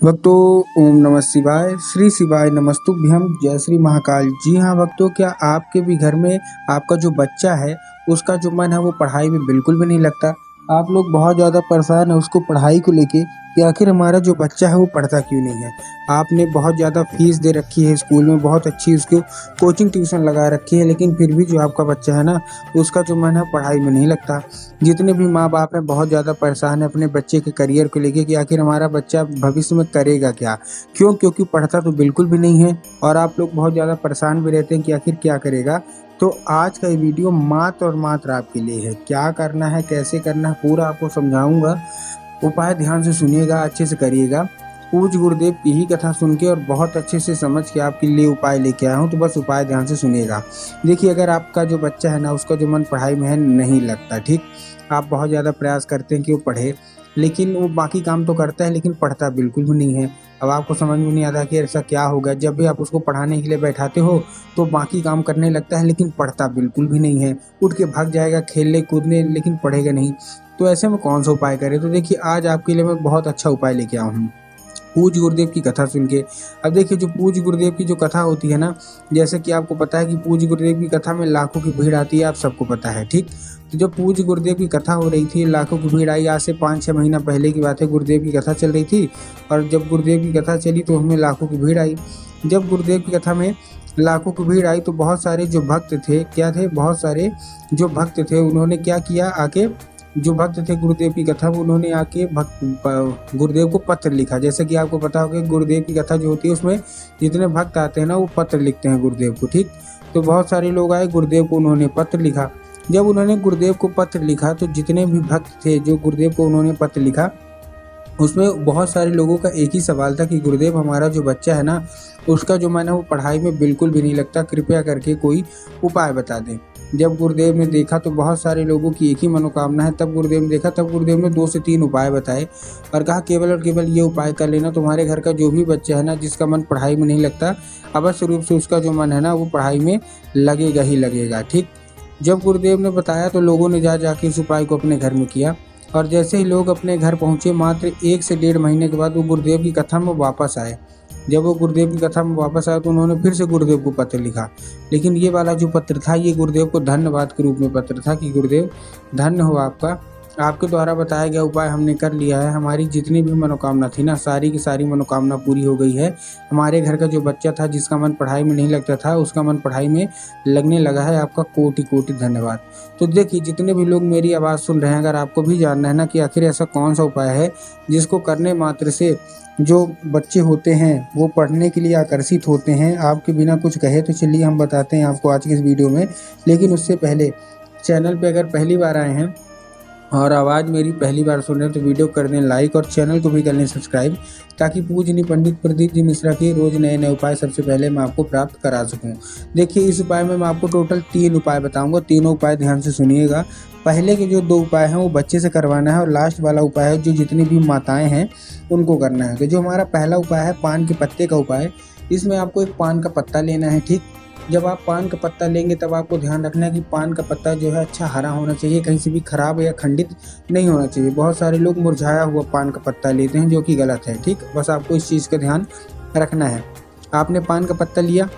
भक्तों, ओम नमः शिवाय। श्री शिवाय नमस्तुभ्यम। जय श्री महाकाल। जी हाँ भक्तों, क्या आपके भी घर में आपका जो बच्चा है उसका जो मन है वो पढ़ाई में बिल्कुल भी नहीं लगता। आप लोग बहुत ज़्यादा परेशान है उसको पढ़ाई को लेके कि आखिर हमारा जो बच्चा है वो पढ़ता क्यों नहीं है। आपने बहुत ज़्यादा फीस दे रखी है स्कूल में, बहुत अच्छी उसको कोचिंग ट्यूशन लगा रखी है, लेकिन फिर भी जो आपका बच्चा है ना उसका जो मन है पढ़ाई में नहीं लगता। जितने भी माँ बाप हैं बहुत ज़्यादा परेशान है अपने बच्चे के करियर को लेके कि आखिर हमारा बच्चा भविष्य में करेगा क्या। क्योंकि पढ़ता तो बिल्कुल भी नहीं है और आप लोग बहुत ज़्यादा परेशान भी रहते हैं कि आखिर क्या करेगा। तो आज का ये वीडियो मात्र और मात्र आपके लिए है। क्या करना है, कैसे करना है, पूरा आपको समझाऊंगा। उपाय ध्यान से सुनिएगा, अच्छे से करिएगा। पूज्य गुरुदेव की ही कथा सुन के और बहुत अच्छे से समझ के आपके लिए उपाय लेके आया हूँ, तो बस उपाय ध्यान से सुनिएगा। देखिए, अगर आपका जो बच्चा है ना उसका जो मन पढ़ाई में है नहीं लगता, ठीक, आप बहुत ज़्यादा प्रयास करते हैं कि वो पढ़े, लेकिन वो बाकी काम तो करता है लेकिन पढ़ता बिल्कुल भी नहीं है। अब आपको समझ में नहीं आता कि ऐसा क्या होगा। जब भी आप उसको पढ़ाने के लिए बैठाते हो तो बाकी काम करने लगता है लेकिन पढ़ता बिल्कुल भी नहीं है। उठ के भाग जाएगा खेलने कूदने, लेकिन पढ़ेगा नहीं। तो ऐसे में कौन सा उपाय करें। तो देखिए, आज आपके लिए मैं बहुत अच्छा उपाय लेके आया हूँ पूज्य गुरुदेव की कथा सुन के। अब देखिए, जो पूज्य गुरुदेव की जो कथा होती है ना, जैसे कि आपको पता है कि पूज्य गुरुदेव की कथा में लाखों की भीड़ आती है, आप सबको पता है, ठीक। तो जब पूज्य गुरुदेव की कथा हो रही थी, लाखों की भीड़ आई। आज से 5-6 महीना पहले की बात है, गुरुदेव की कथा चल रही थी और जब गुरुदेव की कथा चली तो उसमें लाखों की भीड़ आई। जब गुरुदेव की कथा में लाखों की भीड़ आई तो बहुत सारे जो भक्त थे, क्या थे, बहुत सारे जो भक्त थे उन्होंने क्या किया, आके जो भक्त थे गुरुदेव की कथा में, उन्होंने आके गुरुदेव को पत्र लिखा। जैसे कि आपको पता होगा गुरुदेव की कथा जो होती है उसमें जितने भक्त आते हैं ना वो पत्र लिखते हैं गुरुदेव को, ठीक। तो बहुत सारे लोग आए, गुरुदेव को उन्होंने पत्र लिखा। जब उन्होंने गुरुदेव को पत्र लिखा तो जितने भी भक्त थे जो गुरुदेव को उन्होंने पत्र लिखा, उसमें बहुत सारे लोगों का एक ही सवाल था कि गुरुदेव, हमारा जो बच्चा है ना उसका जो मन है वो पढ़ाई में बिल्कुल भी नहीं लगता, कृपया करके कोई उपाय बता दें। जब गुरुदेव ने देखा तो बहुत सारे लोगों की एक ही मनोकामना है। तब गुरुदेव ने देखा, तब गुरुदेव ने 2 से 3 उपाय बताए और कहा केवल और केवल ये उपाय कर लेना, तुम्हारे घर का जो भी बच्चा है ना जिसका मन पढ़ाई में नहीं लगता, अवश्य रूप से उसका जो मन है ना वो पढ़ाई में लगेगा ही लगेगा, ठीक। जब गुरुदेव ने बताया तो लोगों ने जाके इस उपाय को अपने घर में किया और जैसे ही लोग अपने घर पहुंचे, मात्र 1 से 1.5 महीने के बाद वो गुरुदेव की कथा में वापस आए। जब वो गुरुदेव की कथा में वापस आए तो उन्होंने फिर से गुरुदेव को पत्र लिखा, लेकिन ये वाला जो पत्र था ये गुरुदेव को धन्यवाद के रूप में पत्र था कि गुरुदेव, धन्य हो आपका, आपके द्वारा बताया गया उपाय हमने कर लिया है। हमारी जितनी भी मनोकामना थी ना, सारी की सारी मनोकामना पूरी हो गई है। हमारे घर का जो बच्चा था जिसका मन पढ़ाई में नहीं लगता था, उसका मन पढ़ाई में लगने लगा है। आपका कोटि कोटि धन्यवाद। तो देखिए, जितने भी लोग मेरी आवाज़ सुन रहे हैं, अगर आपको भी जानना है ना कि आखिर ऐसा कौन सा उपाय है जिसको करने मात्र से जो बच्चे होते हैं वो पढ़ने के लिए आकर्षित होते हैं, आपके बिना कुछ कहे, तो चलिए हम बताते हैं आपको आज की इस वीडियो में। लेकिन उससे पहले चैनल पे अगर पहली बार आए हैं और आवाज़ मेरी पहली बार सुन रहे हैं तो वीडियो कर दें लाइक और चैनल को भी कर लें सब्सक्राइब, ताकि पूजनीय पंडित प्रदीप जी मिश्रा के रोज़ नए नए उपाय सबसे पहले मैं आपको प्राप्त करा सकूं। देखिए, इस उपाय में मैं आपको टोटल 3 उपाय बताऊंगा। तीनों उपाय ध्यान से सुनिएगा। पहले के जो 2 उपाय हैं वो बच्चे से करवाना है और लास्ट वाला उपाय है जो जितनी भी माताएँ हैं उनको करना है। तो जो हमारा पहला उपाय है पान के पत्ते का उपाय, इसमें आपको एक पान का पत्ता लेना है, ठीक। जब आप पान का पत्ता लेंगे तब आपको ध्यान रखना है कि पान का पत्ता जो है अच्छा हरा होना चाहिए, कहीं से भी खराब या खंडित नहीं होना चाहिए। बहुत सारे लोग मुरझाया हुआ पान का पत्ता लेते हैं जो कि गलत है, ठीक। बस आपको इस चीज़ का ध्यान रखना है। आपने पान का पत्ता लिया,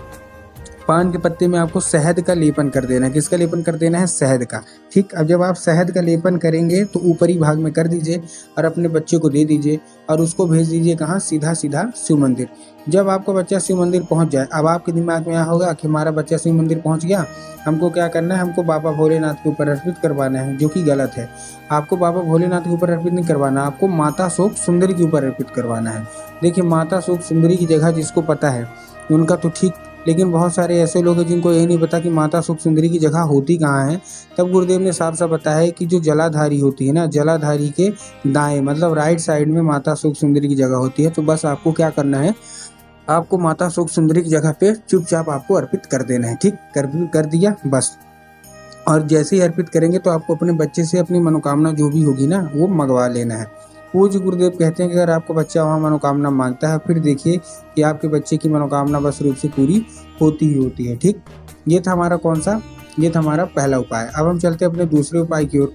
पान के पत्ते में आपको शहद का लेपन कर देना है। किसका लेपन कर देना है? शहद का, ठीक। अब जब आप शहद का लेपन करेंगे तो ऊपरी भाग में कर दीजिए और अपने बच्चे को दे दीजिए और उसको भेज दीजिए कहाँ? सीधा सीधा शिव मंदिर। जब आपका बच्चा शिव मंदिर पहुंच जाए, अब आपके दिमाग में यह होगा कि हमारा बच्चा शिव मंदिर पहुंच गया, हमको क्या करना है? हमको बाबा भोलेनाथ के ऊपर अर्पित करवाना है, जो कि गलत है। आपको बाबा भोलेनाथ के ऊपर अर्पित नहीं करवाना, आपको माता शोक सुंदरी के ऊपर अर्पित करवाना है। देखिए, माता शोक सुंदरी की जगह जिसको पता है उनका तो ठीक, लेकिन बहुत सारे ऐसे लोग हैं जिनको यही नहीं पता कि माता सुख सुंदरी की जगह होती कहाँ है। तब गुरुदेव ने साफ साफ बताया है कि जो जलाधारी होती है ना, जलाधारी के दाएं मतलब राइट साइड में माता सुख सुंदरी की जगह होती है। तो बस आपको क्या करना है, आपको माता सुख सुंदरी की जगह पे चुपचाप आपको अर्पित कर देना है, ठीक। कर दिया बस। और जैसे ही अर्पित करेंगे तो आपको अपने बच्चे से अपनी मनोकामना जो भी होगी ना वो मंगवा लेना है। पूज्य गुरुदेव कहते हैं कि अगर आपका बच्चा वहाँ मनोकामना मांगता है, फिर देखिए कि आपके बच्चे की मनोकामना बस रूप से पूरी होती ही होती है, ठीक। ये था हमारा कौन सा? ये था हमारा पहला उपाय। अब हम चलते हैं अपने दूसरे उपाय की ओर।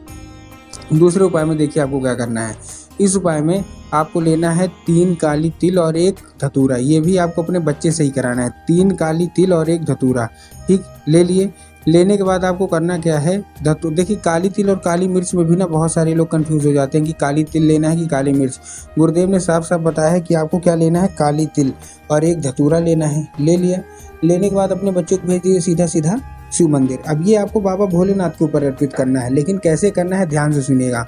दूसरे उपाय में देखिए आपको क्या करना है। इस उपाय में आपको लेना है 3 काली तिल और 1 धतूरा। ये भी आपको अपने बच्चे से ही कराना है। 3 काली तिल और 1 धतूरा, ठीक, ले लिए। लेने के बाद आपको करना क्या है, देखिए काली तिल और काली मिर्च में भी ना बहुत सारे लोग कंफ्यूज हो जाते हैं कि काली तिल लेना है कि काली मिर्च। गुरुदेव ने साफ साफ बताया है कि आपको क्या लेना है, काली तिल और 1 धतूरा लेना है। ले लिया। लेने के बाद अपने बच्चों को भेज दीजिए सीधा सीधा शिव मंदिर। अब ये आपको बाबा भोलेनाथ के ऊपर अर्पित करना है, लेकिन कैसे करना है ध्यान से सुनिएगा।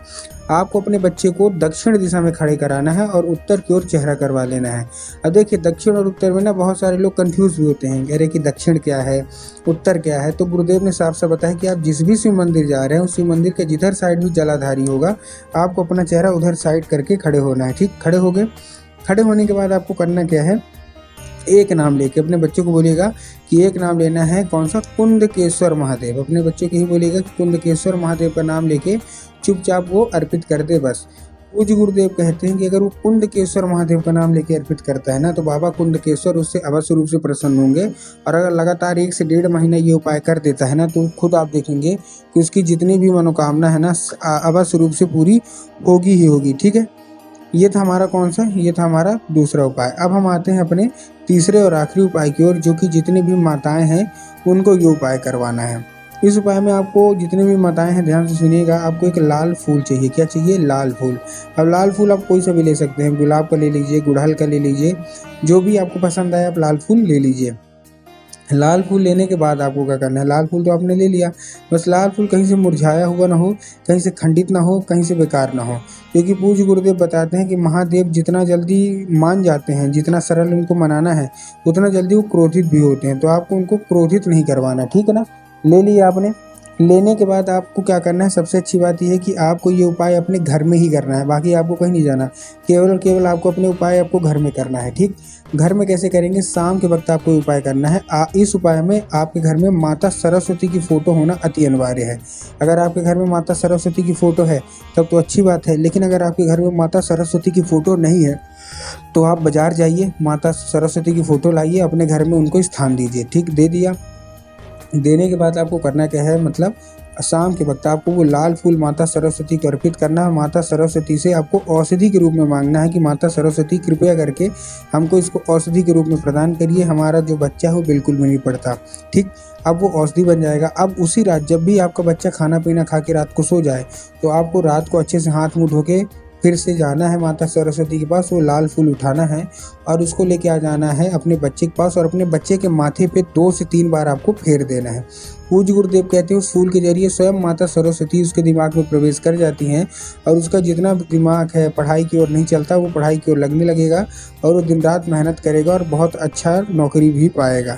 आपको अपने बच्चे को दक्षिण दिशा में खड़े कराना है और उत्तर की ओर चेहरा करवा लेना है। अब देखिए दक्षिण और उत्तर में ना बहुत सारे लोग कंफ्यूज भी होते हैं, कह रहे कि दक्षिण क्या है, उत्तर क्या है। तो गुरुदेव ने साफ साफ बताया कि आप जिस भी शिव मंदिर जा रहे हैं उस शिव मंदिर के जिधर साइड भी जलाधारी होगा आपको अपना चेहरा उधर साइड करके खड़े होना है, ठीक। खड़े हो गए। खड़े होने के बाद आपको करना क्या है, एक नाम लेके अपने बच्चों को बोलिएगा कि एक नाम लेना है, कौन सा, कुंदकेश्वर महादेव। अपने बच्चों को ही बोलिएगा कि कुंदकेश्वर महादेव का नाम लेके चुपचाप वो अर्पित कर दे बस। पूज्य गुरुदेव कहते हैं कि अगर वो कुंदकेश्वर महादेव का नाम लेके अर्पित करता है ना तो बाबा कुंदकेश्वर उससे अवश्य रूप से प्रसन्न होंगे। और अगर लगातार 1 से 1.5 महीना ये उपाय कर देता है ना तो खुद आप देखेंगे कि उसकी जितनी भी मनोकामना है ना अवश्य रूप से पूरी होगी ही होगी, ठीक है। ये था हमारा कौन सा, ये था हमारा दूसरा उपाय। अब हम आते हैं अपने तीसरे और आखिरी उपाय की ओर, जो कि जितनी भी माताएं हैं उनको ये उपाय करवाना है। इस उपाय में आपको जितनी भी माताएं हैं ध्यान से सुनिएगा, आपको एक लाल फूल चाहिए। क्या चाहिए, लाल फूल। अब लाल फूल आप कोई सा भी ले सकते हैं, गुलाब का ले लीजिए, गुड़हल का ले लीजिए, जो भी आपको पसंद आए आप लाल फूल ले लीजिए। लाल फूल लेने के बाद आपको क्या करना है, लाल फूल तो आपने ले लिया, बस लाल फूल कहीं से मुरझाया हुआ ना हो, कहीं से खंडित ना हो, कहीं से बेकार ना हो। क्योंकि पूज्य गुरुदेव बताते हैं कि महादेव जितना जल्दी मान जाते हैं, जितना सरल उनको मनाना है उतना जल्दी वो क्रोधित भी होते हैं। तो आपको उनको क्रोधित नहीं करवाना, ठीक है ना। ले लिया आपने। लेने के बाद आपको क्या करना है, सबसे अच्छी बात यह है कि आपको ये उपाय अपने घर में ही करना है, बाकी आपको कहीं नहीं जाना। केवल और केवल आपको अपने उपाय आपको घर में करना है, ठीक। घर में कैसे करेंगे, शाम के वक्त आपको उपाय करना है। इस उपाय में आपके घर में माता सरस्वती की फोटो होना अति अनिवार्य है। अगर आपके घर में माता सरस्वती की फोटो है तब तो अच्छी बात है, लेकिन अगर आपके घर में माता सरस्वती की फोटो नहीं है तो आप बाजार जाइए, माता सरस्वती की फोटो लाइए, अपने घर में उनको स्थान दीजिए, ठीक। दे दिया। देने के बाद आपको करना क्या है, मतलब शाम के वक्त आपको वो लाल फूल माता सरस्वती को अर्पित करना है। माता सरस्वती से आपको औषधि के रूप में मांगना है कि माता सरस्वती कृपया करके हमको इसको औषधि के रूप में प्रदान करिए, हमारा जो बच्चा है वो बिल्कुल भी नहीं पढ़ता, ठीक। अब वो औषधि बन जाएगा। अब उसी रात जब भी आपका बच्चा खाना पीना खा के रात को सो जाए तो आपको रात को अच्छे से हाथ मुँह धो के फिर से जाना है माता सरस्वती के पास, वो लाल फूल उठाना है और उसको लेके आ जाना है अपने बच्चे के पास और अपने बच्चे के माथे पे 2 से 3 बार आपको फेर देना है। पूज्य गुरुदेव कहते हैं उस फूल के जरिए स्वयं माता सरस्वती उसके दिमाग में प्रवेश कर जाती हैं और उसका जितना भी दिमाग है पढ़ाई की ओर नहीं चलता वो पढ़ाई की ओर लगने लगेगा और वो दिन रात मेहनत करेगा और बहुत अच्छा नौकरी भी पाएगा।